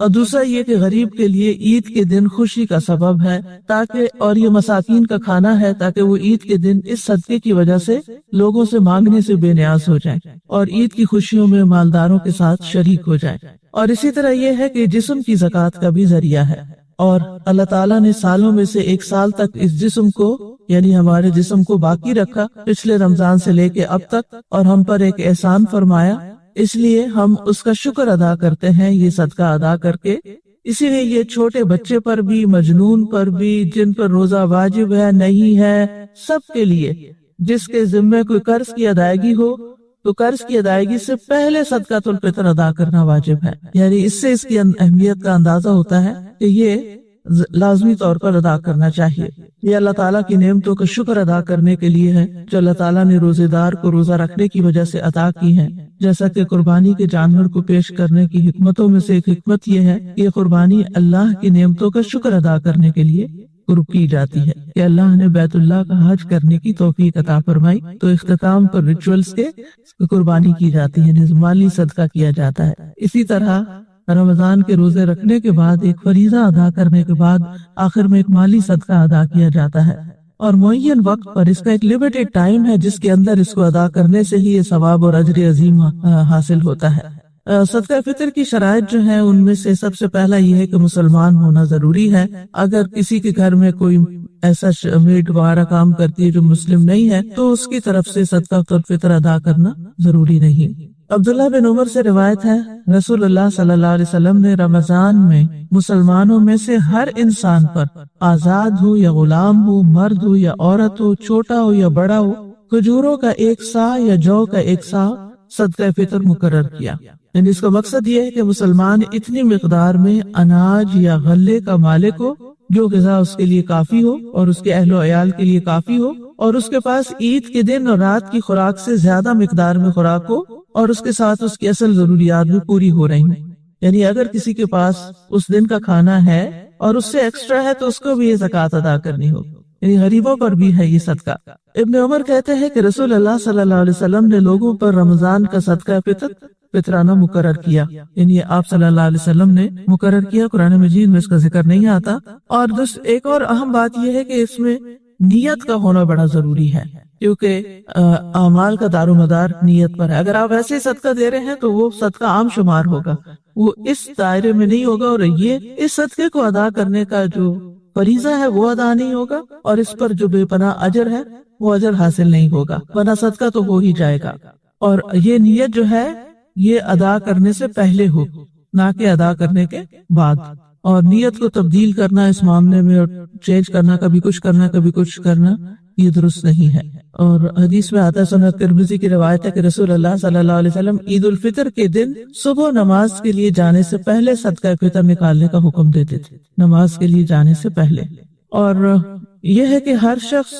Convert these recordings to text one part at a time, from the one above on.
اور دوسرا یہ کہ غریب کے لیے عید کے دن خوشی کا سبب ہے، تاکہ اور یہ مساکین کا کھانا ہے تاکہ وہ عید کے دن اس صدقے کی وجہ سے لوگوں سے مانگنے سے بے نیاز ہو جائیں اور عید کی خوشیوں میں مالداروں کے ساتھ شریک ہو جائیں۔ اور اسی طرح یہ ہے کہ جسم کی زکوٰۃ کا بھی ذریعہ ہے، اور اللہ تعالیٰ نے سالوں میں سے ایک سال تک اس جسم کو یعنی ہمارے جسم کو باقی رکھا پچھلے رمضان سے لے کے اب تک، اور ہم پر ایک احسان فرمایا، اس لیے ہم اس کا شکر ادا کرتے ہیں یہ صدقہ ادا کر کے۔ اسی لیے یہ چھوٹے بچے پر بھی، مجنون پر بھی، جن پر روزہ واجب ہے نہیں ہے، سب کے لیے، جس کے ذمے کوئی قرض کی ادائیگی ہو تو قرض کی ادائیگی سے پہلے صدقۃ الفطر ادا کرنا واجب ہے۔ یعنی اس سے اس کی اہمیت کا اندازہ ہوتا ہے کہ یہ لازمی طور پر ادا کرنا چاہیے۔ یہ اللہ تعالیٰ کی نعمتوں کا شکر ادا کرنے کے لیے ہے جو اللہ تعالیٰ نے روزے دار کو روزہ رکھنے کی وجہ سے عطا کی ہے، جیسا کہ قربانی کے جانور کو پیش کرنے کی حکمتوں میں سے ایک حکمت یہ ہے کہ قربانی اللہ کی نعمتوں کا شکر ادا کرنے کے لیے کی جاتی ہے کہ اللہ نے بیت اللہ کا حج کرنے کی توفیق عطا فرمائی، تو اختتام پر ریچولز کے قربانی کی جاتی ہے، مالی صدقہ کیا جاتا ہے۔ اسی طرح رمضان کے روزے رکھنے کے بعد ایک فریضہ ادا کرنے کے بعد آخر میں ایک مالی صدقہ ادا کیا جاتا ہے، اور معین وقت پر، اس کا ایک لمیٹڈ ٹائم ہے جس کے اندر اس کو ادا کرنے سے ہی یہ ثواب اور اجر عظیم حاصل ہوتا ہے۔ صدقہ فطر کی شرائط جو ہیں ان میں سے سب سے پہلا یہ ہے کہ مسلمان ہونا ضروری ہے۔ اگر کسی کے گھر میں کوئی ایسا میڈ وغیرہ کام کرتی ہے جو مسلم نہیں ہے تو اس کی طرف سے صدقہ فطر ادا کرنا ضروری نہیں۔ عبداللہ بن عمر سے روایت ہے، رسول اللہ صلی اللہ علیہ وسلم نے رمضان میں مسلمانوں میں سے ہر انسان پر، آزاد ہو یا غلام ہو، مرد ہو یا عورت ہو، چھوٹا ہو یا بڑا ہو، کھجوروں کا 1 صاع یا جو کا 1 صاع صدقہ فطر مقرر کیا۔ یعنی اس کا مقصد یہ ہے کہ مسلمان اتنی مقدار میں اناج یا غلے کا مالک ہو جو غذا اس کے لیے کافی ہو اور اس کے اہل و عیال کے لیے کافی ہو، اور اس کے پاس عید کے دن اور رات کی خوراک سے زیادہ مقدار میں خوراک ہو، اور اس کے ساتھ اس کی اصل ضروریات بھی پوری ہو رہی ہیں۔ یعنی اگر کسی کے پاس اس دن کا کھانا ہے اور اس سے ایکسٹرا ہے تو اس کو بھی یہ زکوٰۃ ادا کرنی ہوگی، یعنی غریبوں پر بھی ہے یہ صدقہ۔ ابن عمر کہتے ہیں کہ رسول اللہ صلی اللہ علیہ وسلم نے لوگوں پر رمضان کا صدقہ فطرانہ مقرر کیا، یعنی آپ صلی اللہ علیہ وسلم نے مقرر کیا، قرآن مجید میں اس کا ذکر نہیں آتا۔ اور ایک اور اہم بات یہ ہے کہ اس میں نیت کا ہونا بڑا ضروری ہے، کیونکہ اعمال کا دار و مدار نیت پر ہے۔ اگر آپ ایسے صدقہ دے رہے ہیں تو وہ صدقہ عام شمار ہوگا، وہ اس دائرے میں نہیں ہوگا، اور یہ اس صدقے کو ادا کرنے کا جو فریضہ ہے وہ ادا نہیں ہوگا، اور اس پر جو بے پناہ اجر ہے وہ اجر حاصل نہیں ہوگا، ورنہ صدقہ تو ہو ہی جائے گا۔ اور یہ نیت جو ہے یہ ادا کرنے سے پہلے ہو، نہ کہ ادا کرنے کے بعد۔ اور نیت کو تبدیل کرنا اس معاملے میں اور چینج کرنا، کبھی کچھ کرنا کبھی کچھ کرنا، یہ درست نہیں ہے۔ اور حدیث میں آتا ہے، سنن ترمذی کی روایت ہے کہ رسول اللہ صلی اللہ علیہ وسلم عید الفطر کے دن صبح نماز کے لیے جانے سے پہلے صدقہ فطر نکالنے کا حکم دیتے تھے، نماز کے لیے جانے سے پہلے۔ اور یہ ہے کہ ہر شخص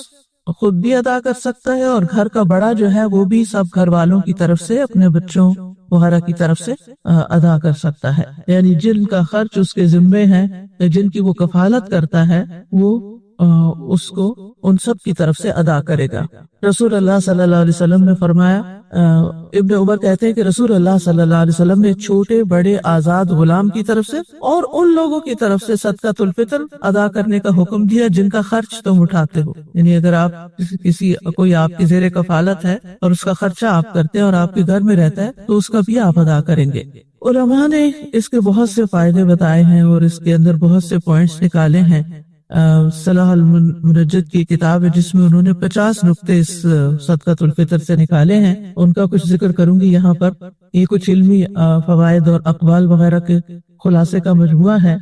خود بھی ادا کر سکتا ہے، اور گھر کا بڑا جو ہے وہ بھی سب گھر والوں کی طرف سے، اپنے بچوں وغیرہ کی طرف سے ادا کر سکتا ہے۔ یعنی جن کا خرچ اس کے ذمے ہے، جن کی وہ کفالت کرتا ہے، وہ اس کو ان سب کی طرف سے ادا کرے گا۔ رسول اللہ صلی اللہ علیہ وسلم نے فرمایا، ابن عمر کہتے ہیں کہ رسول اللہ صلی اللہ علیہ وسلم نے چھوٹے بڑے آزاد غلام کی طرف سے اور ان لوگوں کی طرف سے صدقۃ الفطر ادا کرنے کا حکم دیا جن کا خرچ تم اٹھاتے ہو۔ یعنی اگر آپ کوئی آپ کی زیر کفالت ہے اور اس کا خرچہ آپ کرتے ہیں اور آپ کے گھر میں رہتا ہے تو اس کا بھی آپ ادا کریں گے۔ علماء نے اس کے بہت سے فائدے بتائے ہیں اور اس کے اندر بہت سے پوائنٹس نکالے ہیں۔ صلاح المنجد کی کتاب ہے جس میں انہوں نے 50 نقطے اس صدقۃ الفطر سے نکالے ہیں، ان کا کچھ ذکر کروں گی یہاں پر۔ یہ کچھ علمی فوائد اور اقوال وغیرہ کے خلاصے کا مجموعہ ہے۔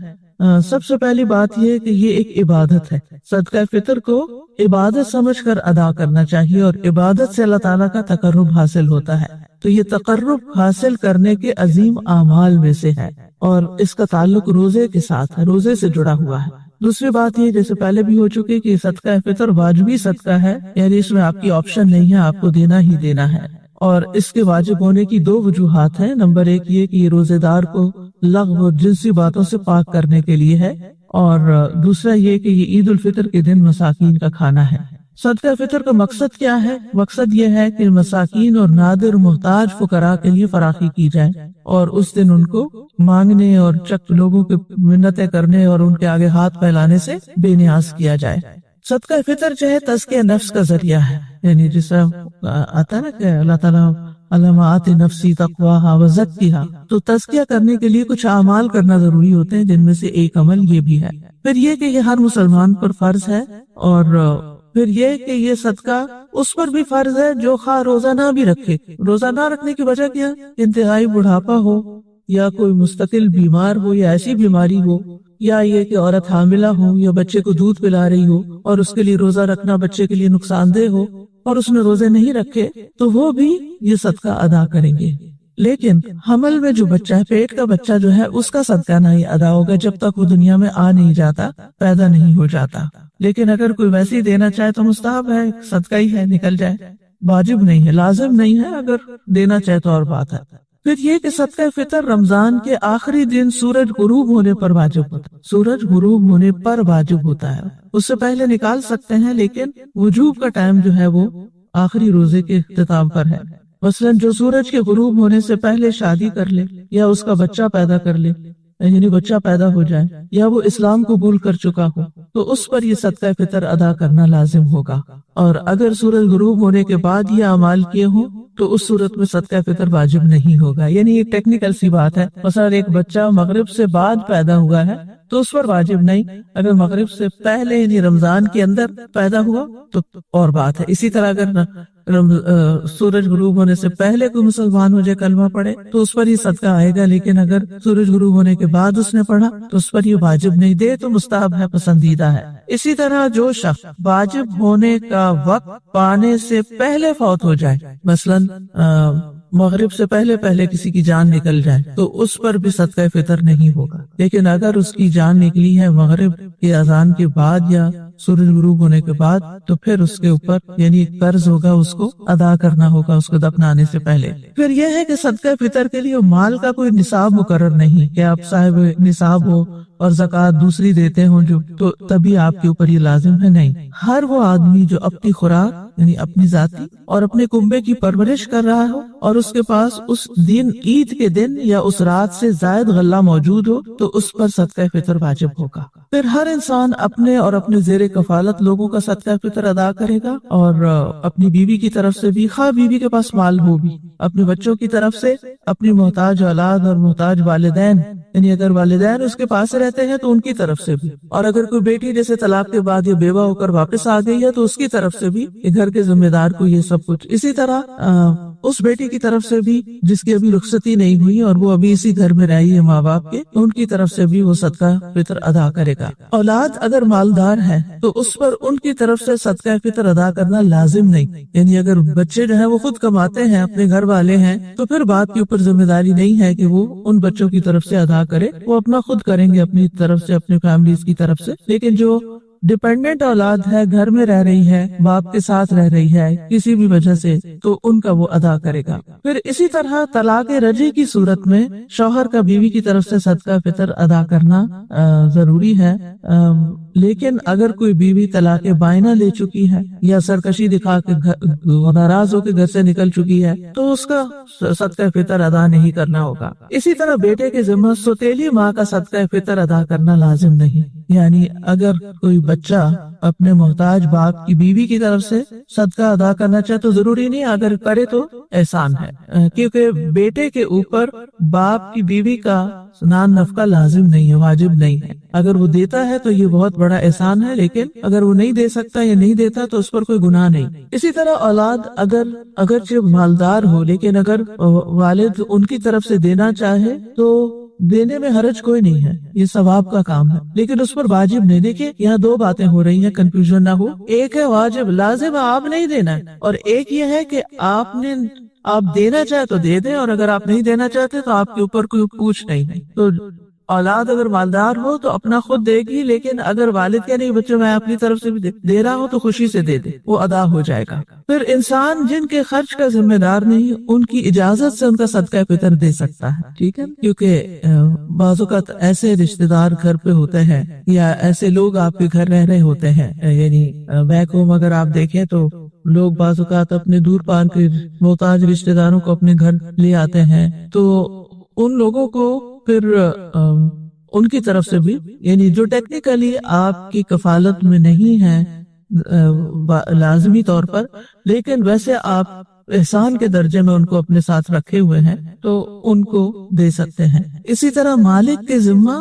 سب سے پہلی بات یہ کہ یہ ایک عبادت ہے، صدقہ فطر کو عبادت سمجھ کر ادا کرنا چاہیے، اور عبادت سے اللہ تعالیٰ کا تقرب حاصل ہوتا ہے، تو یہ تقرب حاصل کرنے کے عظیم اعمال میں سے ہے، اور اس کا تعلق روزے کے ساتھ ہے، روزے سے جڑا ہوا ہے۔ دوسری بات یہ جیسے پہلے بھی ہو چکی کہ صدقہ فطر واجبی صدقہ ہے، یعنی اس میں آپ کی آپشن نہیں ہے، آپ کو دینا ہی دینا ہے، اور اس کے واجب ہونے کی 2 وجوہات ہیں۔ نمبر 1 یہ کہ یہ روزے دار کو لغو اور جنسی باتوں سے پاک کرنے کے لیے ہے، اور دوسرا یہ کہ یہ عید الفطر کے دن مساکین کا کھانا ہے۔ صدقہ فطر کا مقصد کیا ہے؟ مقصد یہ ہے کہ مساکین اور نادر محتاج فقراء کے لیے فراخی کی جائے اور اس دن ان کو مانگنے اور چک لوگوں کے منتیں کرنے اور ان کے آگے ہاتھ پھیلانے سے بے نیاز کیا جائے۔ صدقہ فطر جو ہے تزکیہ نفس کا ذریعہ ہے، یعنی جس طرح آتا ہے نا کہ اللہ تعالیٰ علامات نفسی تقواہا وزکیہا، تو تزکیہ کرنے کے لیے کچھ اعمال کرنا ضروری ہوتے ہیں، جن میں سے ایک عمل یہ بھی ہے۔ پھر یہ کہ یہ ہر مسلمان پر فرض ہے، اور پھر یہ کہ یہ صدقہ اس پر بھی فرض ہے جو خواہ روزہ نہ بھی رکھے۔ روزہ نہ رکھنے کی وجہ کیا؟ انتہائی بڑھاپا ہو، یا کوئی مستقل بیمار ہو، یا ایسی بیماری ہو، یا یہ کہ عورت حاملہ ہو، یا بچے کو دودھ پلا رہی ہو اور اس کے لیے روزہ رکھنا بچے کے لیے نقصان دہ ہو اور اس نے روزے نہیں رکھے، تو وہ بھی یہ صدقہ ادا کریں گے۔ لیکن حمل میں جو بچہ ہے، پیٹ کا بچہ جو ہے، اس کا صدقہ نہیں ادا ہوگا جب تک وہ دنیا میں آ نہیں جاتا، پیدا نہیں ہو جاتا۔ لیکن اگر کوئی ویسے ہی دینا چاہے تو مستحب ہے، صدقہ ہی ہے، نکل جائے، واجب نہیں ہے، لازم نہیں ہے، اگر دینا چاہے تو اور بات ہے۔ پھر یہ کہ صدقہ فطر رمضان کے آخری دن سورج غروب ہونے پر واجب ہوتا ہے، سورج غروب ہونے پر واجب ہوتا ہے، اس سے پہلے نکال سکتے ہیں، لیکن وجوب کا ٹائم جو ہے وہ آخری روزے کے اختتام پر ہے۔ مثلا جو سورج کے غروب ہونے سے پہلے شادی کر لے، یا اس کا بچہ پیدا کر لے، یعنی بچہ پیدا ہو جائے، یا وہ اسلام قبول کر چکا ہو، تو اس پر یہ صدقہ فطر ادا کرنا لازم ہوگا۔ اور اگر سورج غروب ہونے کے بعد یہ اعمال کیے ہوں تو اس صورت میں صدقہ فطر واجب نہیں ہوگا۔ یعنی یہ ٹیکنیکل سی بات ہے، مثلا ایک بچہ مغرب سے بعد پیدا ہوا ہے تو اس پر واجب نہیں، اگر مغرب سے پہلے یعنی رمضان کے اندر پیدا ہوا تو اور بات ہے۔ اسی طرح اگر سورج غروب ہونے سے پہلے کوئی مسلمان ہو جائے، کلمہ پڑھے، تو اس پر یہ صدقہ آئے گا، لیکن اگر سورج غروب ہونے کے بعد اس نے پڑھا تو اس پر یہ واجب نہیں، دے تو مستحب ہے، پسندیدہ ہے۔ اسی طرح جو شخص واجب ہونے کا وقت پانے سے پہلے فوت ہو جائے، مثلا مغرب سے پہلے کسی کی جان نکل جائے، تو اس پر بھی صدقہ فطر نہیں ہوگا۔ لیکن اگر اس کی جان نکلی ہے مغرب کی اذان کے بعد یا سورج غروب ہونے کے بعد، تو پھر اس کے اوپر یعنی قرض ہوگا، اس کو ادا کرنا ہوگا اس کو دفنانے سے پہلے۔ پھر یہ ہے کہ صدقہ فطر کے لیے مال کا کوئی نصاب مقرر نہیں کہ آپ صاحب نصاب ہو اور زکوٰۃ دوسری دیتے ہوں جو تو تبھی آپ کے اوپر یہ لازم ہے، نہیں۔ ہر وہ آدمی جو اپنی خوراک یعنی اپنی ذاتی اور اپنے کنبے کی پرورش کر رہا ہو اور اس کے پاس اس دن عید کے دن یا اس رات سے زائد غلہ موجود ہو، تو اس پر صدقہ فطر واجب ہوگا۔ پھر ہر انسان اپنے اور اپنے زیر کفالت لوگوں کا صدقہ فطر ادا کرے گا، اور اپنی بیوی کی طرف سے بھی، خواہ بیوی کے پاس مال ہو بھی، اپنے بچوں کی طرف سے، اپنی محتاج اولاد اور محتاج والدین، یعنی اگر والدین اس کے پاس رہتے ہیں تو ان کی طرف سے بھی، اور اگر کوئی بیٹی جیسے طلاق کے بعد یہ بیوہ ہو کر واپس آ گئی ہے تو اس کی طرف سے بھی، گھر کے ذمہ دار کو یہ سب کچھ۔ اسی طرح اس بیٹی کی طرف سے بھی جس کی ابھی رخصتی نہیں ہوئی اور وہ ابھی اسی گھر میں رہی ہے ماں باپ کے، تو ان کی طرف سے بھی وہ صدقہ فطر ادا کرے گا۔ اولاد اگر مالدار ہے تو اس پر ان کی طرف سے صدقہ فطر ادا کرنا لازم نہیں، یعنی اگر بچے جو ہیں وہ خود کماتے ہیں، اپنے گھر والے ہیں، تو پھر باپ کے اوپر ذمہ داری نہیں ہے کہ وہ ان بچوں کی طرف سے ادا کرے، وہ اپنا خود کریں گے اپنی طرف سے، اپنی فیملیز کی طرف سے۔ لیکن جو ڈیپینڈنٹ اولاد ہے، گھر میں رہ رہی ہے، باپ کے ساتھ رہ رہی ہے کسی بھی وجہ سے، تو ان کا وہ ادا کرے گا۔ پھر اسی طرح طلاق رجعی کی صورت میں شوہر کا بیوی کی طرف سے صدقہ فطر ادا کرنا ضروری ہے، لیکن اگر کوئی بیوی طلاق بائنہ لے چکی ہے یا سرکشی دکھا کے ناراض ہو کے گھر سے نکل چکی ہے تو اس کا صدقہ فطر ادا نہیں کرنا ہوگا۔ اسی طرح بیٹے کے ذمہ سوتیلی ماں کا صدقہ فطر ادا کرنا لازم نہیں، یعنی اگر کوئی بچہ اپنے محتاج باپ کی بیوی کی طرف سے صدقہ ادا کرنا چاہے تو ضروری نہیں، اگر کرے تو احسان ہے، کیونکہ بیٹے کے اوپر باپ کی بیوی کا نان نفقہ لازم نہیں ہے، واجب نہیں ہے۔ اگر وہ دیتا ہے تو یہ بہت بڑا احسان ہے، لیکن اگر وہ نہیں دے سکتا یا نہیں دیتا تو اس پر کوئی گناہ نہیں۔ اسی طرح اولاد اگرچہ مالدار ہو، لیکن اگر والد ان کی طرف سے دینا چاہے تو دینے میں حرج کوئی نہیں ہے، یہ ثواب کا کام ہے، لیکن اس پر واجب نہیں۔ دیکھیں یہاں دو باتیں ہو رہی ہیں، کنفیوژن نہ ہو۔ ایک ہے واجب، لازم آپ نہیں دینا ہے، اور ایک یہ ہے کہ آپ دینا چاہے تو دے دیں، اور اگر آپ نہیں دینا چاہتے تو آپ کے اوپر کوئی پوچھ نہیں ہے۔ تو اولاد اگر مالدار ہو تو اپنا خود دے گی، لیکن اگر والد کہ نہیں بچوں میں اپنی طرف سے بھی دے رہا ہوں تو خوشی سے دے دے، وہ ادا ہو جائے گا۔ پھر انسان جن کے خرچ کا ذمہ دار نہیں، ان کی اجازت سے ان کا صدقہ فطر دے سکتا ہے، ٹھیک ہے، کیونکہ بعض اوقات ایسے رشتہ دار گھر پہ ہوتے ہیں یا ایسے لوگ آپ کے گھر رہ رہے ہوتے ہیں، یعنی بیک ہوم اگر آپ دیکھیں تو لوگ بعض اوقات اپنے دور پار کے محتاج رشتہ داروں کو اپنے گھر لے آتے ہیں، تو ان لوگوں کو پھر ان کی طرف سے بھی، یعنی جو ٹیکنیکلی آپ کی کفالت میں نہیں ہے لازمی طور پر، لیکن ویسے آپ احسان کے درجے میں ان کو اپنے ساتھ رکھے ہوئے ہیں تو ان کو دے سکتے ہیں۔ اسی طرح مالک کے ذمہ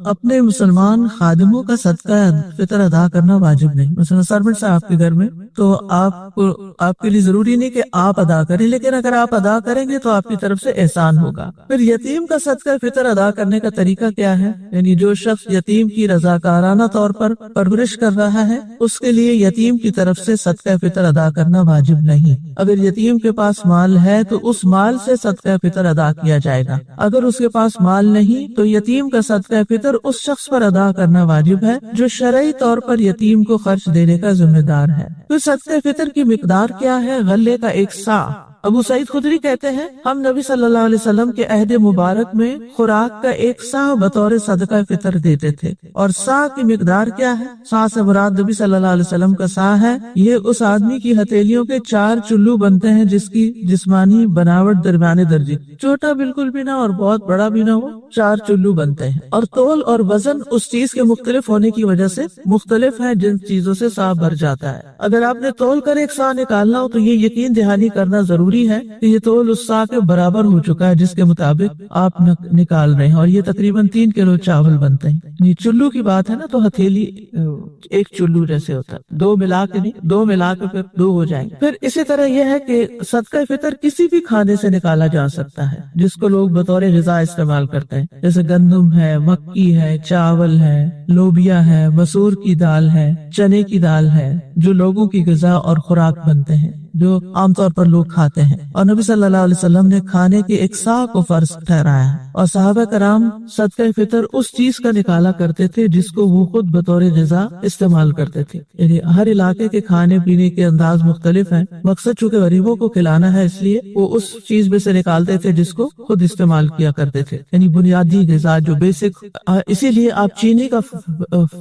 اپنے مسلمان خادموں کا صدقہ فطر ادا کرنا واجب نہیں۔ مثلا سرونٹ صاحب کے گھر میں تو آپ کے لیے ضروری نہیں کہ آپ ادا کریں، لیکن اگر آپ ادا کریں گے تو آپ کی طرف سے احسان ہوگا۔ پھر یتیم کا صدقہ فطر ادا کرنے کا طریقہ کیا ہے؟ یعنی جو شخص یتیم کی رضاکارانہ طور پر پرورش کر رہا ہے، اس کے لیے یتیم کی طرف سے صدقہ فطر ادا کرنا واجب نہیں۔ اگر یتیم کے پاس مال ہے تو اس مال سے صدقہ فطر ادا کیا جائے گا۔ اگر اس کے پاس مال نہیں تو یتیم کا صدقہ فطر اس شخص پر ادا کرنا واجب ہے جو شرعی طور پر یتیم کو خرچ دینے کا ذمہ دار ہے۔ تو صدقہ فطر کی مقدار کیا ہے؟ غلے کا 1 صاع۔ ابو سعید خدری کہتے ہیں ہم نبی صلی اللہ علیہ وسلم کے عہد مبارک میں خوراک کا 1 صاع بطور صدقہ فطر دیتے تھے۔ اور صاع کی مقدار کیا ہے؟ صاع سے مراد نبی صلی اللہ علیہ وسلم کا صاع ہے، یہ اس آدمی کی ہتھیلیوں کے 4 چلو بنتے ہیں جس کی جسمانی بناوٹ درمیانے درجے، چھوٹا بالکل بھی نہ اور بہت بڑا بھی نہ ہو، 4 چلو بنتے ہیں۔ اور تول اور وزن اس چیز کے مختلف ہونے کی وجہ سے مختلف ہے جن چیزوں سے صاع بھر جاتا ہے۔ اگر آپ نے تول کر 1 صاع نکالنا ہو تو یہ یقین دہانی کرنا ضروری ہے کہ یہ تول اس صاع کے برابر ہو چکا ہے جس کے مطابق آپ نکال رہے ہیں، اور یہ تقریباً 3 کلو چاول بنتے ہیں۔ یہ چلو کی بات ہے نا، تو ہتھیلی 1 چلو جیسے ہوتا ہے، 2 ملا کے نہیں، 2 ملا کے پھر 2 ہو جائیں گے۔ پھر اسی طرح یہ ہے کہ صدقہ فطر کسی بھی کھانے سے نکالا جا سکتا ہے جس کو لوگ بطور غذا استعمال کرتے ہیں، جیسے گندم ہے، مکی ہے، چاول ہے، لوبیا ہے، مسور کی دال ہے، چنے کی دال ہے، جو لوگوں کی غذا اور خوراک بنتے ہیں، جو عام طور پر لوگ کھاتے ہیں۔ اور نبی صلی اللہ علیہ وسلم نے کھانے کے 1 صاع کو فرض ٹھہرایا ہے، اور صحابہ کرام صدقہ فطر اس چیز کا نکالا کرتے تھے جس کو وہ خود بطور غذا استعمال کرتے تھے۔ یعنی ہر علاقے کے کھانے پینے کے انداز مختلف ہیں، مقصد چونکہ غریبوں کو کھلانا ہے اس لیے وہ اس چیز میں سے نکالتے تھے جس کو خود استعمال کیا کرتے تھے، یعنی بنیادی غذا جو بیسک۔ اسی لیے آپ چینی کا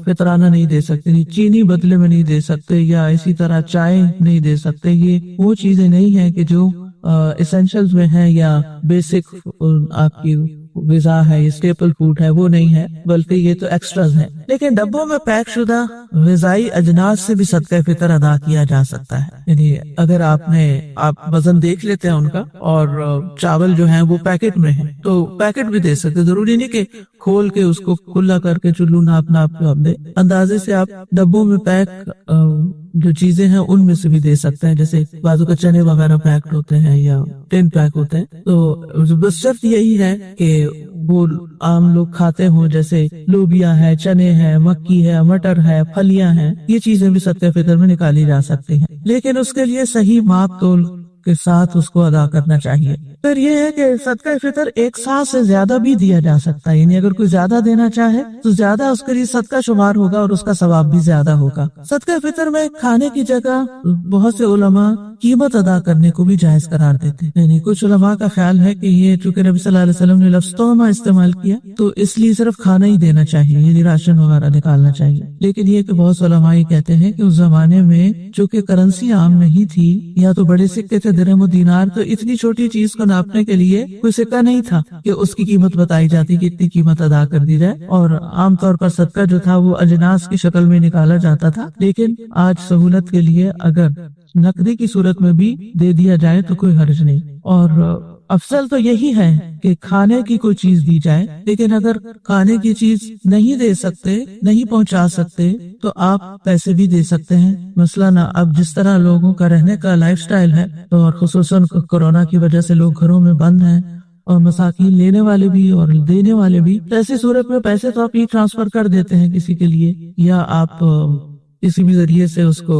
فطرانہ نہیں دے سکتے، چینی بدلے میں نہیں دے سکتے، یا اسی طرح چائے نہیں دے سکتے۔ یہ وہ چیزیں نہیں ہیں کہ جو اسینشلز میں ہیں یا بیسک آپ کی غذا ہے، یہ اسٹیپل فوڈ ہے، وہ نہیں ہے، بلکہ یہ تو ایکسٹراز ہیں۔ لیکن ڈبوں میں پیک شدہ غذائی اجناس سے بھی صدقہ فطر ادا کیا جا سکتا ہے۔ یعنی اگر آپ وزن دیکھ لیتے ہیں ان کا، اور چاول جو ہیں وہ پیکٹ میں ہیں تو پیکٹ بھی دے سکتے، ضروری نہیں کہ کھول کے اس کو کھلا کر کے چلو ناپ کے آپ دے، اندازے سے آپ ڈبوں میں پیک جو چیزیں ہیں ان میں سے بھی دے سکتے ہیں، جیسے بازو کا چنے وغیرہ پیکڈ ہوتے ہیں یا 10 پیک ہوتے ہیں۔ تو بس شرط یہی ہے کہ وہ عام لوگ کھاتے ہوں، جیسے لوبیا ہے، چنے ہے، مکی ہے، مٹر ہے، پھلیاں ہیں، یہ چیزیں بھی صدقہ فطر میں نکالی جا سکتی ہیں، لیکن اس کے لیے صحیح ماپ تول کے ساتھ اس کو ادا کرنا چاہیے۔ پھر یہ ہے کہ صدقہ فطر 1 صاع سے زیادہ بھی دیا جا سکتا ہے، یعنی اگر کوئی زیادہ دینا چاہے تو زیادہ اس کے لیے صدقہ شمار ہوگا اور اس کا ثواب بھی زیادہ ہوگا۔ صدقہ فطر میں کھانے کی جگہ بہت سے علماء قیمت ادا کرنے کو بھی جائز قرار دیتے ہیں، یعنی کچھ علماء کا خیال ہے کہ یہ چونکہ نبی صلی اللہ علیہ وسلم نے لفظ توما استعمال کیا تو اس لیے صرف کھانا ہی دینا چاہیے، یعنی راشن وغیرہ نکالنا چاہیے۔ لیکن یہ کہ بہت سے علماء یہ کہتے ہیں کہ اس زمانے میں چونکہ کرنسی عام نہیں تھی، یا تو بڑے سکے تھے درہم و دینار، تو اتنی چھوٹی چیز کو ناپنے کے لیے کوئی سکہ نہیں تھا کہ اس کی قیمت بتائی جاتی کہ اتنی قیمت ادا کر دی جائے، اور عام طور پر صدقہ جو تھا وہ اجناس کی شکل میں نکالا جاتا تھا۔ لیکن آج سہولت کے لیے اگر نقدی کی صورت میں بھی دے دیا جائے تو کوئی حرج نہیں، اور افضل تو یہی ہے کہ کھانے کی کوئی چیز دی جائے، لیکن اگر کھانے کی چیز نہیں دے سکتے، نہیں پہنچا سکتے، تو آپ پیسے بھی دے سکتے ہیں۔ مثلاً اب جس طرح لوگوں کا رہنے کا لائف سٹائل ہے، اور خصوصاً کورونا کی وجہ سے لوگ گھروں میں بند ہیں، اور مساکین لینے والے بھی اور دینے والے بھی، ایسی صورت میں پیسے تو آپ ہی ٹرانسفر کر دیتے ہیں کسی کے لیے، یا آپ کسی بھی ذریعے سے اس کو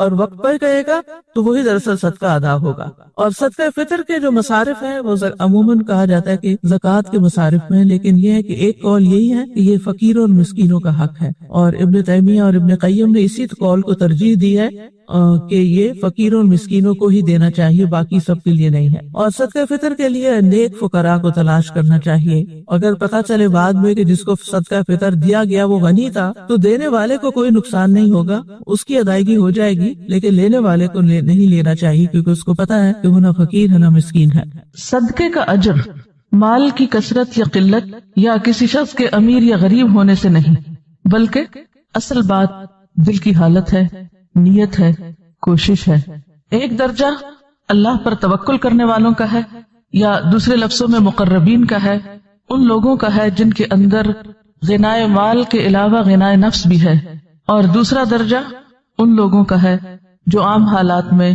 اور وقت پر کہے گا تو وہی دراصل صدقہ ادا ہوگا. اور صدقہ فطر کے جو مصارف ہیں وہ عموماً کہا جاتا ہے کہ زکوٰۃ کے مصارف میں، لیکن یہ ہے کہ ایک قول یہی ہے کہ یہ فقیروں اور مسکینوں کا حق ہے، اور ابن تیمیہ اور ابن قیم نے اسی قول کو ترجیح دی ہے کہ یہ فقیروں اور مسکینوں کو ہی دینا چاہیے، باقی سب کے لیے نہیں ہے. اور صدقہ فطر کے لیے نیک فقراء کو تلاش کرنا چاہیے. اگر پتہ چلے بعد میں کہ جس کو صدقہ فطر دیا گیا وہ غنی تھا تو دینے والے کو کوئی نقصان نہیں ہوگا، اس کی ادائیگی ہو جائے گی، لیکن لینے والے کو نہیں لینا چاہیے، کیونکہ اس کو پتہ ہے کہ وہ نہ فقیر ہے نہ مسکین ہے. صدقے کا اجر مال کی کثرت یا قلت یا کسی شخص کے امیر یا غریب ہونے سے نہیں، بلکہ اصل بات دل کی حالت ہے، نیت ہے، کوشش ہے. ایک درجہ اللہ پر توکل کرنے والوں کا ہے، یا دوسرے لفظوں میں مقربین کا ہے، ان لوگوں کا ہے جن کے اندر غنائے مال کے علاوہ غنائے نفس بھی ہے. اور دوسرا درجہ ان لوگوں کا ہے جو عام حالات میں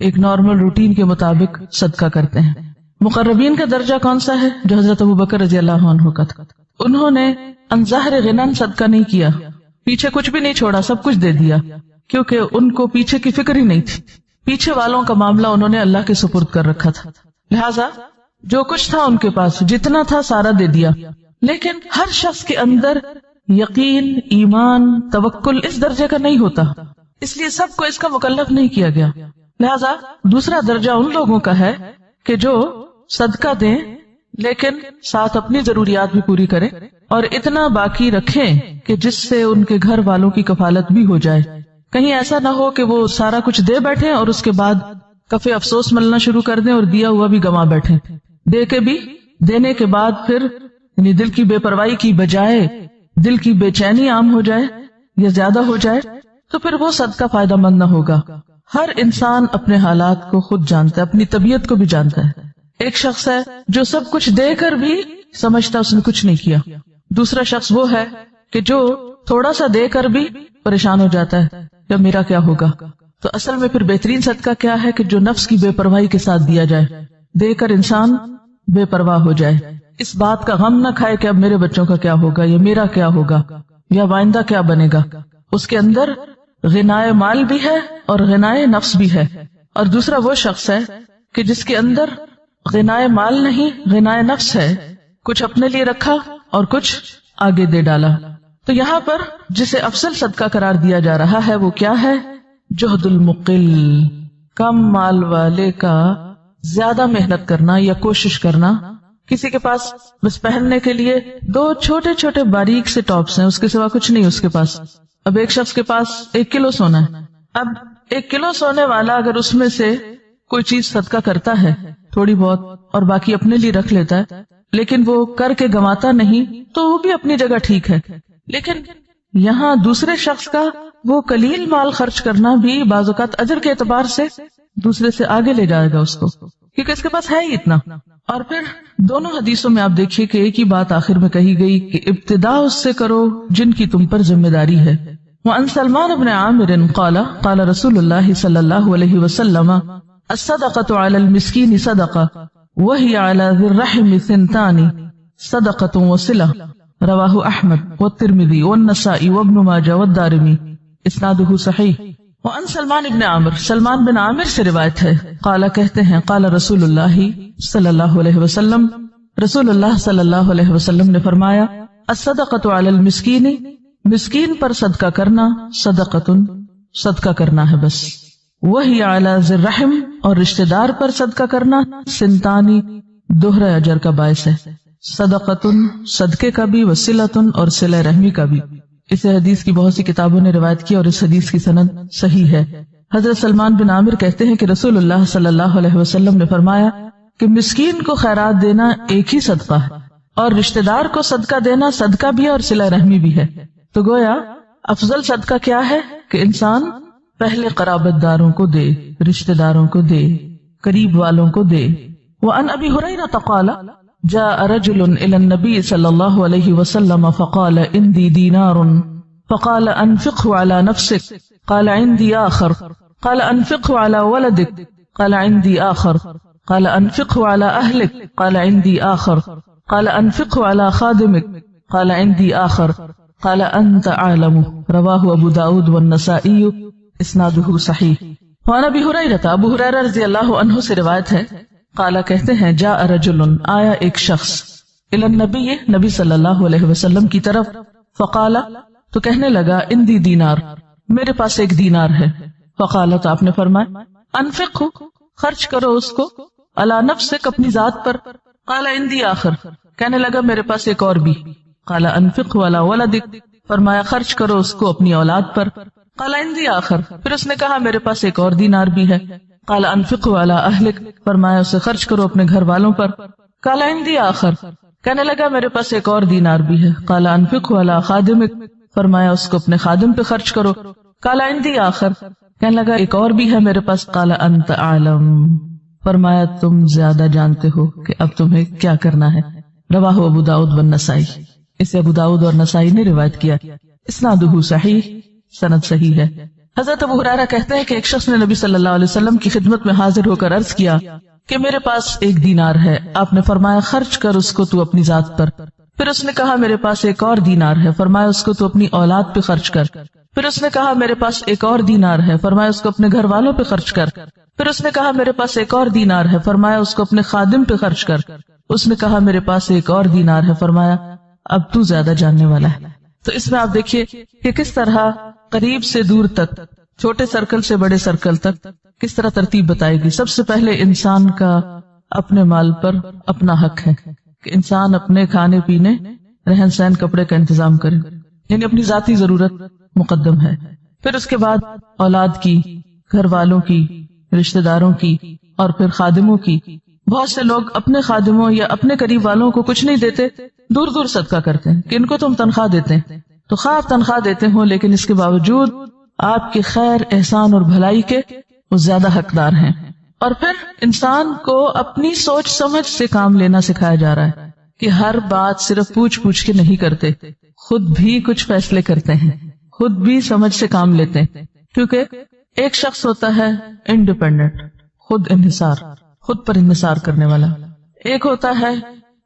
ایک نارمل روٹین کے مطابق صدقہ کرتے ہیں. مقربین کا درجہ کون سا ہے؟ جو حضرت ابوبکر رضی اللہ عنہ کا تھا. انہوں نے عن ظاہر غنى صدقہ نہیں کیا، پیچھے کچھ بھی نہیں چھوڑا، سب کچھ دے دیا، کیونکہ ان کو پیچھے کی فکر ہی نہیں تھی. پیچھے والوں کا معاملہ انہوں نے اللہ کے سپرد کر رکھا تھا، لہذا جو کچھ تھا ان کے پاس جتنا تھا سارا دے دیا. لیکن ہر شخص کے اندر یقین، ایمان، توکل اس درجے کا نہیں ہوتا، اس لیے سب کو اس کا مکلف نہیں کیا گیا. لہذا دوسرا درجہ ان لوگوں کا ہے کہ جو صدقہ دیں لیکن ساتھ اپنی ضروریات بھی پوری کریں اور اتنا باقی رکھیں کہ جس سے ان کے گھر والوں کی کفالت بھی ہو جائے. کہیں ایسا نہ ہو کہ وہ سارا کچھ دے بیٹھیں اور اس کے بعد کفے افسوس ملنا شروع کر دیں اور دیا ہوا بھی گما بیٹھیں. دے کے بھی دینے کے بعد پھر یعنی دل کی بے پرواہی کی بجائے دل کی بے چینی عام ہو جائے یا زیادہ ہو جائے تو پھر وہ صدقہ فائدہ مند نہ ہوگا. ہر انسان اپنے حالات کو خود جانتا ہے، اپنی طبیعت کو بھی جانتا ہے. ایک شخص ہے جو سب کچھ دے کر بھی سمجھتا اس نے کچھ نہیں کیا. دوسرا شخص وہ ہے کہ جو تھوڑا سا دے کر بھی پریشان ہو جاتا ہے کہ میرا کیا ہوگا. تو اصل میں پھر بہترین صدقہ کیا ہے کہ جو نفس کی بے پرواہی کے ساتھ دیا جائے، دے کر انسان بے پرواہ ہو جائے، اس بات کا غم نہ کھائے کہ اب میرے بچوں کا کیا ہوگا یا میرا کیا ہوگا یا آئندہ کیا بنے گا. اس کے اندر غنائے مال بھی ہے اور غنائے نفس بھی ہے. اور دوسرا وہ شخص ہے کہ جس کے اندر غنائے مال نہیں، غنائے نفس ہے، کچھ اپنے لیے رکھا اور کچھ آگے دے ڈالا. تو یہاں پر جسے افضل صدقہ قرار دیا جا رہا ہے وہ کیا ہے؟ جہد المقل، کم مال والے کا زیادہ محنت کرنا یا کوشش کرنا. کسی کے پاس بس پہننے کے لیے 2 چھوٹے چھوٹے باریک سے ٹاپس ہیں، اس کے سوا کچھ نہیں اس کے پاس. اب ایک شخص کے پاس 1 کلو سونا ہے. اب 1 کلو سونے والا اگر اس میں سے کوئی چیز صدقہ کرتا ہے تھوڑی بہت اور باقی اپنے لیے رکھ لیتا ہے لیکن وہ کر کے گنواتا نہیں تو وہ بھی اپنی جگہ ٹھیک ہے. لیکن یہاں دوسرے شخص کا وہ قلیل مال خرچ کرنا بھی بعض اوقات اجر کے اعتبار سے دوسرے سے آگے لے جائے گا اس کو، کیونکہ اس کے پاس ہے ہی اتنا. اور پھر دونوں حدیثوں میں آپ دیکھیے کہ ایک ہی بات آخر میں کہی گئی کہ ابتدا اس سے کرو جن کی تم پر ذمہ داری ہے. وعن سلمان بن عامر قال قال رسول اللہ صلی اللہ علیہ وسلم الصدقۃ علی المسکین صدقہ وہی علی ذی الرحم ثنتان صدقۃ وصلہ. رواہ احمد والترمذی والنسائی وابن ماجہ والدارمی اسنادہ صحیح. وعن سلمان بن عامر، سلمان بن عامر سے روایت ہے، قال کہتے ہیں قال رسول اللہ صلی اللہ علیہ وسلم، رسول اللہ صلی اللہ علیہ وسلم نے فرمایا الصدقۃ علی المسکین، مسکین پر صدقہ کرنا صدقۃ، صدقہ کرنا ہے بس. وہی علی ذی الرحم، اور رشتہ دار پر صدقہ کرنا سنتانی، دوہرا اجر کا باعث ہے. صدقۃ، صدقے کا بھی، وصلۃ، اور صلہ رحمی کا بھی. اسے حدیث کی بہت سی کتابوں نے روایت کی اور اس حدیث کی سند صحیح ہے. حضرت سلمان بن عامر کہتے ہیں کہ رسول اللہ صلی اللہ علیہ وسلم نے فرمایا کہ مسکین کو خیرات دینا ایک ہی صدقہ ہے اور رشتہ دار کو صدقہ دینا صدقہ بھی ہے اور صلہ رحمی بھی ہے. تو گویا افضل صدقہ کیا ہے کہ انسان پہلے قرابت داروں کو دے، رشتہ داروں کو دے، قریب والوں کو دے. وعن ابی ہریرہ قال جاء رجل الى النبي صلى الله عليه وسلم فقال عندي دينار فقال انفقه على نفسك قال عندي آخر قال انفقه على ولدك قال عندي آخر قال انفقه على أهلك قال عندي آخر قال انفقه على خادمك قال عندي آخر قال أنت أعلم. رواه أبو داود والنسائي اسنادہ صحیح۔ وعن ابی ہریرہ، ابو ہریرہ رضی اللہ عنہ سے روایت ہے، قال کہتے ہیں، جاء رجل، آیا ایک شخص، الی النبی، نبی صلی اللہ علیہ وسلم کی طرف، فقال، تو کہنے لگا، اندی دینار، میرے پاس ایک دینار ہے۔ فقال، تو آپ نے فرمایا، انفقہ، خرچ کرو اس کو، علی نفسک، اپنی ذات پر۔ قال اندی آخر، کہنے لگا میرے پاس ایک اور بھی۔ قال انفقہ علی ولدک، فرمایا خرچ کرو اس کو اپنی اولاد پر۔ قال اندی آخر، پھر اس نے کہا میرے پاس ایک اور دینار بھی ہے۔ قال انفقہ علی اہلک، فرمایا اسے خرچ کرو اپنے گھر والوں پر۔ قال عندی آخر، کہنے لگا میرے پاس ایک اور دینار بھی ہے۔ قال انفقہ علی خادمک، فرمایا اس کو اپنے خادم پہ خرچ کرو۔ قال عندی آخر، کہنے لگا ایک اور بھی ہے میرے پاس۔ قال انت اعلم، فرمایا تم زیادہ جانتے ہو کہ اب تمہیں کیا کرنا ہے۔ رواہ ابو داؤد والنسائی، اسے ابو داؤد اور نسائی نے روایت کیا۔ اسنادہ صحیح، سند صحیح ہے۔ حضرت ابو ہریرہ کہتے ہیں کہ ایک شخص نے نبی صلی اللہ علیہ وسلم کی خدمت میں حاضر ہو کر عرض کیا کہ میرے پاس ایک دینار ہے۔ آپ نے فرمایا خرچ کر اس کو تو اپنی ذات پر۔ پھر اس نے کہا میرے پاس ایک اور دینار ہے، فرمایا اس کو تو اپنی اولاد پہ خرچ کر۔ پھر اس نے کہا میرے پاس ایک اور دینار ہے، فرمایا اس کو اپنے گھر والوں پہ خرچ کر۔ پھر اس نے کہا میرے پاس ایک اور دینار ہے، فرمایا اس کو اپنے خادم پہ خرچ کر۔ اس نے کہا میرے پاس ایک اور دینار ہے، فرمایا اب تو زیادہ جاننے والا ہے۔ تو اس میں آپ دیکھیے کہ کس طرح قریب سے دور تک، چھوٹے سرکل سے بڑے سرکل تک کس طرح ترتیب بتائے گی۔ سب سے پہلے انسان کا اپنے مال پر اپنا حق ہے کہ انسان اپنے کھانے پینے، رہن سہن، کپڑے کا انتظام کرے، یعنی اپنی ذاتی ضرورت مقدم ہے۔ پھر اس کے بعد اولاد کی، گھر والوں کی، رشتہ داروں کی، اور پھر خادموں کی۔ بہت سے لوگ اپنے خادموں یا اپنے قریب والوں کو کچھ نہیں دیتے، دور دور صدقہ کرتے ہیں کہ ان کو تو ہم تنخواہ دیتے ہیں۔ تو خواہ آپ تنخواہ دیتے ہوں، لیکن اس کے باوجود آپ کے خیر، احسان اور بھلائی کے وہ زیادہ حقدار ہیں۔ اور پھر انسان کو اپنی سوچ سمجھ سے کام لینا سکھایا جا رہا ہے کہ ہر بات صرف پوچھ پوچھ کے نہیں کرتے، خود بھی کچھ فیصلے کرتے ہیں، خود بھی سمجھ سے کام لیتے ہیں۔ کیونکہ ایک شخص ہوتا ہے انڈیپینڈنٹ، خود انحصار، خود پر انحصار کرنے والا۔ ایک ہوتا ہے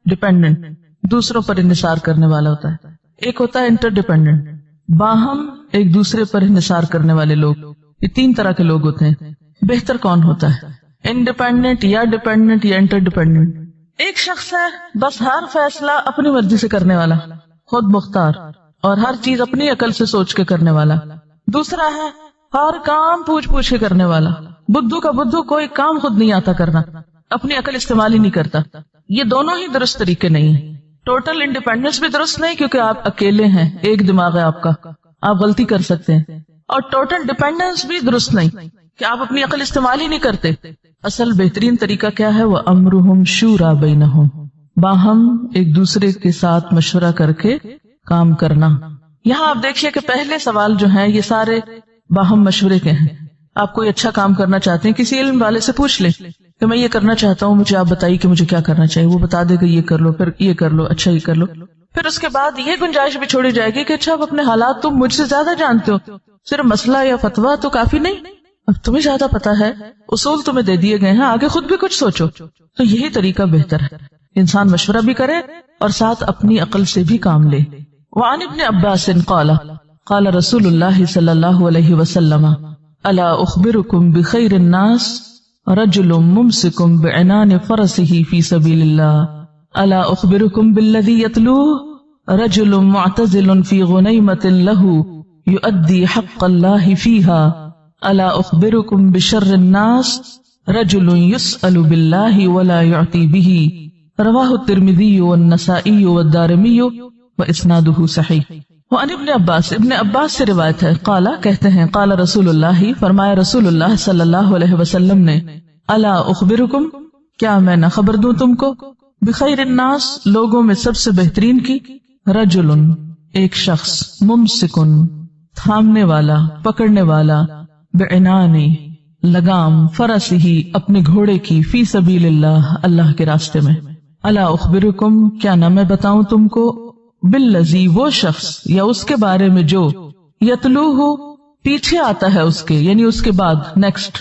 ڈیپینڈنٹ، دوسروں پر انحصار کرنے والا ہوتا ہے۔ ایک ہوتا ہے انٹر ڈیپینڈنٹ، باہم ایک دوسرے پر انحصار کرنے والے لوگ۔ یہ تین طرح کے لوگ ہوتے ہیں۔ بہتر کون ہوتا ہے، انڈیپینڈنٹ یا ڈیپینڈنٹ یا انٹر ڈیپینڈنٹ؟ ایک شخص ہے بس ہر فیصلہ اپنی مرضی سے کرنے والا، خود مختار، اور ہر چیز اپنی عقل سے سوچ کے کرنے والا۔ دوسرا ہے ہر کام پوچھ پوچھ کے کرنے والا، بدھو کا بدھو، کوئی کام خود نہیں آتا کرنا، اپنی عقل استعمال ہی نہیں کرتا۔ یہ دونوں ہی درست طریقے نہیں ہیں۔ ٹوٹل انڈیپینڈنس بھی درست نہیں، کیونکہ آپ اکیلے ہیں، ایک دماغ ہے آپ کا، آپ غلطی کر سکتے ہیں۔ اور ٹوٹل ڈیپینڈنس بھی درست نہیں کہ آپ اپنی عقل استعمال ہی نہیں کرتے۔ اصل بہترین طریقہ کیا ہے؟ وَأَمْرُهُمْ شُورَى بَيْنَهُمْ، باہم ایک دوسرے کے ساتھ مشورہ کر کے کام کرنا۔ یہاں آپ دیکھیے کہ پہلے سوال جو ہیں یہ سارے باہم مشورے کے ہیں۔ آپ کوئی اچھا کام کرنا چاہتے ہیں، کسی علم والے سے پوچھ لیں کہ میں یہ کرنا چاہتا ہوں، مجھے آپ بتائیے کہ مجھے کیا کرنا چاہیے۔ وہ بتا دے گا یہ کر لو، پھر یہ کر لو، اچھا یہ کر لو۔ پھر اس کے بعد یہ گنجائش بھی چھوڑی جائے گی کہ اچھا اب اپنے حالات تم مجھ سے زیادہ جانتے ہو، صرف مسئلہ یا فتویٰ تو کافی نہیں، اب تمہیں زیادہ پتا ہے، اصول تمہیں دے دیے گئے ہیں، آگے خود بھی کچھ سوچو۔ تو یہی طریقہ بہتر ہے، انسان مشورہ بھی کرے اور ساتھ اپنی عقل سے بھی کام لے۔ وعن ابن عباس قال قال رسول اللہ صلی اللہ علیہ وسلم الا اخبرکم بخیر الناس رجل ممسک بعنان فرسه فی سبیل اللہ الا اخبرکم بالذی یتلوه رجل معتزل فی غنیمۃ له یؤدی حق اللہ فیها الا اخبرکم بشر الناس رجل يسأل باللہ ولا يعطی به رواہ الترمذی والنسائی والدارمی واسنادہ صحیح۔ وعن ابن عباس، ابن عباس سے روایت ہے، قال کہتے ہیں، قال رسول اللہ، فرمایا رسول اللہ صلی اللہ علیہ وسلم نے، الا اخبرکم، کیا میں نہ خبر دوں تم کو، بخیر الناس، لوگوں میں سب سے بہترین کی، رجل ایک شخص، ممسکن تھامنے والا، پکڑنے والا، بعنان لگام، فرسہ اپنے گھوڑے کی، فی سبیل اللہ اللہ کے راستے میں، الا اخبرکم، کیا نہ میں بتاؤں تم کو، بالذی وہ شخص یا اس کے بارے میں جو، یتلوہ پیچھے آتا ہے اس کے، یعنی اس کے بعد نیکسٹ،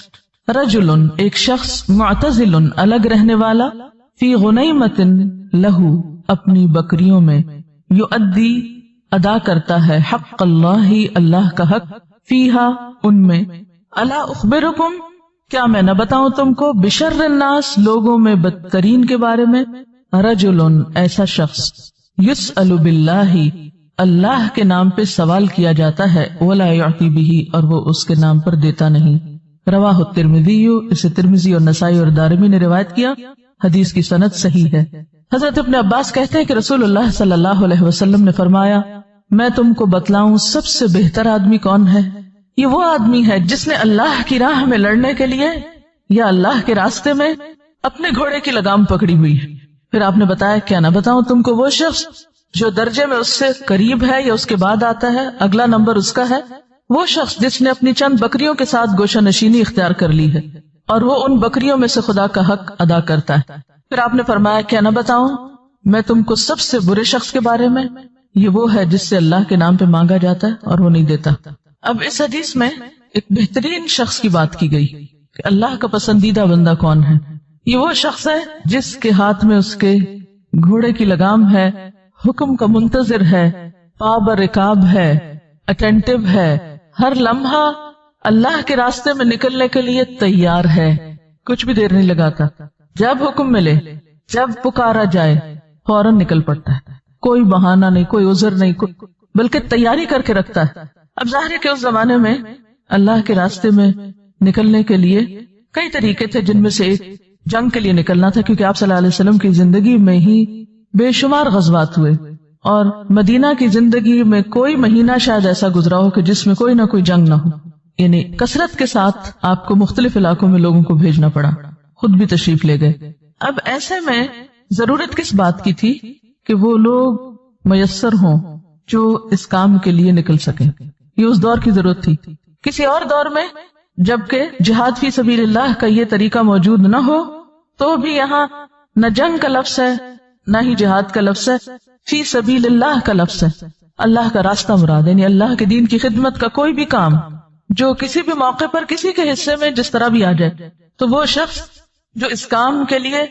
رجل ایک شخص، معتزل الگ رہنے والا، فی غنیمۃ لہ اپنی بکریوں میں، یؤدی ادا کرتا ہے، حق اللہ اللہ کا حق، فیہا ان میں، الا اخبرکم کیا میں نہ بتاؤں تم کو، بشر الناس لوگوں میں بدترین کے بارے میں، رجل ایسا شخص، یسأل باللہ اللہ کے نام پہ سوال کیا جاتا ہے، ولا یعطی بہ اور وہ اس کے نام پر دیتا نہیں۔ رواہ الترمذی، اسے ترمذی اور نسائی اور دارمی نے روایت کیا، حدیث کی سند صحیح ہے۔ حضرت ابن عباس کہتے ہیں کہ رسول اللہ صلی اللہ علیہ وسلم نے فرمایا، میں تم کو بتلاؤں سب سے بہتر آدمی کون ہے؟ یہ وہ آدمی ہے جس نے اللہ کی راہ میں لڑنے کے لیے یا اللہ کے راستے میں اپنے گھوڑے کی لگام پکڑی ہوئی ہے۔ پھر آپ نے بتایا کیا نہ بتاؤں تم کو وہ شخص جو درجے میں اس سے قریب ہے یا اس کے بعد آتا ہے، اگلا نمبر اس کا ہے، وہ شخص جس نے اپنی چند بکریوں کے ساتھ گوشہ نشینی اختیار کر لی ہے اور وہ ان بکریوں میں سے خدا کا حق ادا کرتا ہے۔ پھر آپ نے فرمایا کیا نہ بتاؤں میں تم کو سب سے برے شخص کے بارے میں، یہ وہ ہے جس سے اللہ کے نام پہ مانگا جاتا ہے اور وہ نہیں دیتا۔ اب اس حدیث میں ایک بہترین شخص کی بات کی گئی کہ اللہ کا پسندیدہ بندہ کون ہے۔ یہ وہ شخص ہے جس کے ہاتھ میں اس کے گھوڑے کی لگام ہے، حکم کا منتظر ہے، پابر رکاب ہے، اٹینٹو ہے، ہر لمحہ اللہ کے راستے میں نکلنے کے لیے تیار ہے، کچھ بھی دیر نہیں لگاتا، جب حکم ملے، جب پکارا جائے فوراً نکل پڑتا ہے، کوئی بہانہ نہیں، کوئی عذر نہیں، بلکہ تیاری کر کے رکھتا ہے۔ اب ظاہر ہے کہ اس زمانے میں اللہ کے راستے میں نکلنے کے لیے کئی طریقے تھے، جن میں سے ایک جنگ کے لیے نکلنا تھا، کیونکہ آپ صلی اللہ علیہ وسلم کی زندگی میں ہی بے شمار غزوات ہوئے اور مدینہ کی زندگی میں کوئی مہینہ شاید ایسا گزرا ہو کہ جس میں کوئی نہ کوئی جنگ نہ ہو، یعنی کثرت کے ساتھ آپ کو مختلف علاقوں میں لوگوں کو بھیجنا پڑا، خود بھی تشریف لے گئے۔ اب ایسے میں ضرورت کس بات کی تھی کہ وہ لوگ میسر ہوں جو اس کام کے لیے نکل سکیں، یہ اس دور کی ضرورت تھی۔ کسی اور دور میں جبکہ جہاد فی سبیل اللہ کا یہ طریقہ موجود نہ ہو تو بھی یہاں نہ جنگ کا لفظ ہے نہ ہی جہاد کا لفظ ہے، فی سبیل اللہ کا لفظ ہے، اللہ کا راستہ مراد، یعنی اللہ کے دین کی خدمت کا کوئی بھی کام جو کسی بھی موقع پر کسی کے حصے میں جس طرح بھی آ جائے، تو وہ شخص جو اس کام کے لیے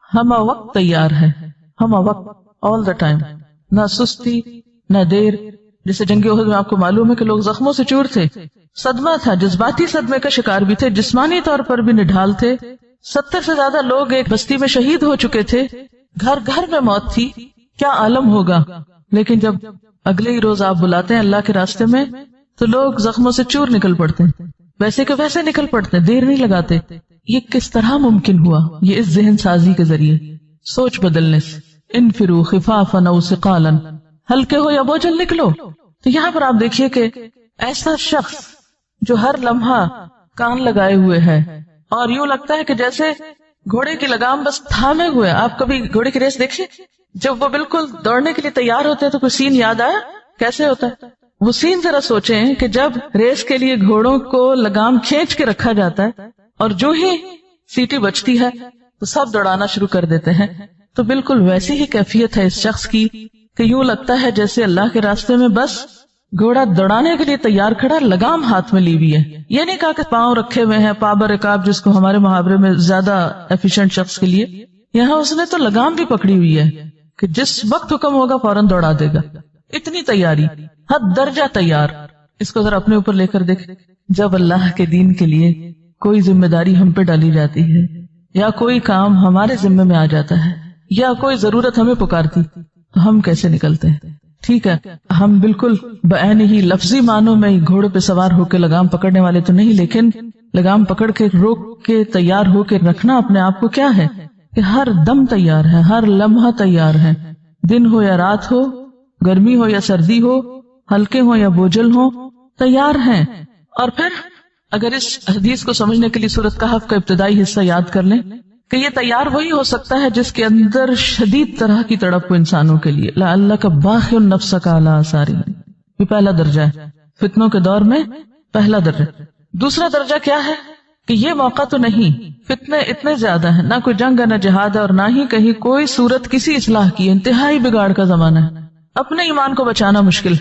ہم وقت تیار ہے، ہم وقت آل دا ٹائم، نہ سستی نہ دیر۔ جیسے جنگ احد میں آپ کو معلوم ہے کہ لوگ زخموں سے چور تھے، صدمہ تھا، جذباتی صدمے کا شکار بھی تھے، جسمانی طور پر بھی نڈھال تھے، 70 سے زیادہ لوگ ایک بستی میں شہید ہو چکے تھے، گھر گھر میں موت تھی، کیا عالم ہوگا۔ لیکن جب اگلے ہی روز آپ بلاتے ہیں اللہ کے راستے میں تو لوگ زخموں سے چور نکل پڑتے ہیں، ویسے کہ ویسے نکل پڑتے ہیں، دیر نہیں لگاتے۔ یہ کس طرح ممکن ہوا؟ یہ اس ذہن سازی کے ذریعے، سوچ بدلنے سے، انفروا خفافا او ثقالا، ہلکے ہو یا بوجھل نکلو۔ تو یہاں پر آپ دیکھیے کہ ایسا شخص جو ہر لمحہ کان لگائے ہوئے ہے اور یوں لگتا ہے کہ جیسے گھوڑے کی لگام بس تھامے ہوئے۔ آپ کبھی گھوڑے کی ریس دیکھیے، جب وہ بالکل دوڑنے کے لیے تیار ہوتے ہیں تو کوئی سین یاد آیا کیسے ہوتا ہے؟ وہ سین ذرا سوچیں کہ جب ریس کے لیے گھوڑوں کو لگام کھینچ کے رکھا جاتا ہے اور جو ہی سیٹی بجتی ہے تو سب دوڑانا شروع کر دیتے ہیں، تو بالکل ویسی ہی کیفیت ہے اس شخص کی کہ یوں لگتا ہے جیسے اللہ کے راستے میں بس گھوڑا دوڑانے کے لیے تیار کھڑا، لگام ہاتھ میں لی ہوئی ہے۔ یہ نہیں کہا کہ پاؤں رکھے ہوئے ہیں، پابر رکاب جس کو ہمارے محاورے میں زیادہ ایفیشنٹ شخص کے لیے، یہاں اس نے تو لگام بھی پکڑی ہوئی ہے کہ جس وقت حکم ہوگا فوراً دوڑا دے گا۔ اتنی تیاری، حد درجہ تیار۔ اس کو ذرا اپنے اوپر لے کر دیکھ، جب اللہ کے دین کے لیے کوئی ذمہ داری ہم پہ ڈالی جاتی ہے یا کوئی کام ہمارے ذمے میں آ جاتا ہے یا کوئی ضرورت ہمیں پکارتی تو ہم کیسے نکلتے ہیں؟ ٹھیک ہے، ہم بالکل بعین ہی لفظی معنوں میں گھوڑے پہ سوار ہو کے لگام پکڑنے والے تو نہیں، لیکن لگام پکڑ کے روک کے تیار ہو کے رکھنا اپنے آپ کو کیا ہے کہ ہر دم تیار ہے، ہر لمحہ تیار ہے، دن ہو یا رات ہو، گرمی ہو یا سردی ہو، ہلکے ہو یا بوجھل ہو، تیار ہیں۔ اور پھر اگر اس حدیث کو سمجھنے کے لیے سورۃ کہف کا ابتدائی حصہ یاد کر لیں کہ یہ تیار وہی ہو سکتا ہے جس کے اندر شدید طرح کی تڑپ ہو انسانوں کے لیے، لعلک باخع نفسک علی آثارہم، یہ پہلا درجہ ہے فتنوں کے دور میں، پہلا درجہ۔ دوسرا درجہ کیا ہے کہ یہ موقع تو نہیں، فتنے اتنے زیادہ ہیں، نہ کوئی جنگ ہے نہ جہاد ہے اور نہ ہی کہیں کوئی صورت کسی اصلاح کی، انتہائی بگاڑ کا زمانہ ہے، اپنے ایمان کو بچانا مشکل،